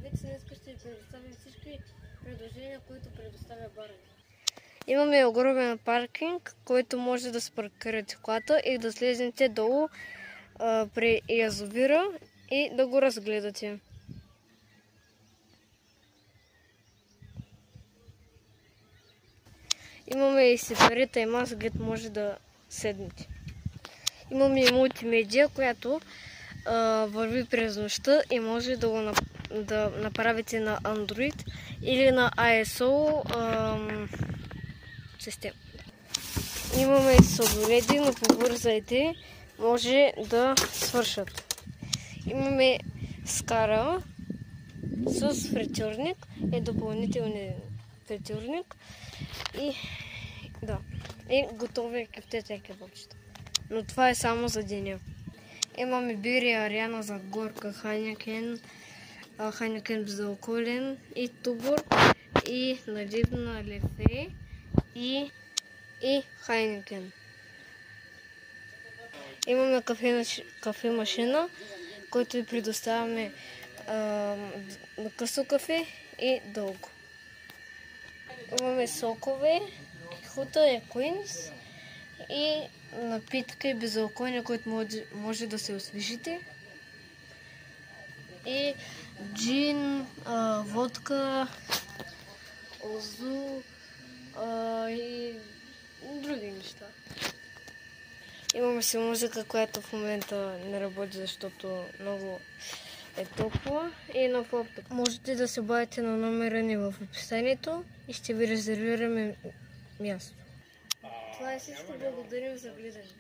Здравейте, днес ще ви предоставим всички предложения, които предоставя барът. Имаме огромен паркинг, който може да се паркирате колата и да слезете долу при язовира и да го разгледате. Имаме и сеперета и маса, където може да седнете. Имаме и мултимедия, която върви през нощта и може да направите на Android или на ISO система. Имаме и сладоледи, но побързайте, може да свършат. Имаме скара с фритюрник и допълнителен фритюрник и готови кефтета и кебабчета. Но това е само за деня. Имаме бири, Ариана, за горка, Хайнекен безалкохолен и Тубор и наливна Лефе и Хайнекен. Имаме кафе машина, който ви предоставяме на късо кафе и дълго. Имаме сокове, Хута и Куинс и напитки безалкохолни, които може да се освежите. И джин, водка, озу и други неща. Имаме си музика, която в момента не работи, защото много е топло и на лаптоп. Можете да се обадите на номера ни в описанието и ще ви резервираме място. Това е всичко. Благодарим за гледането.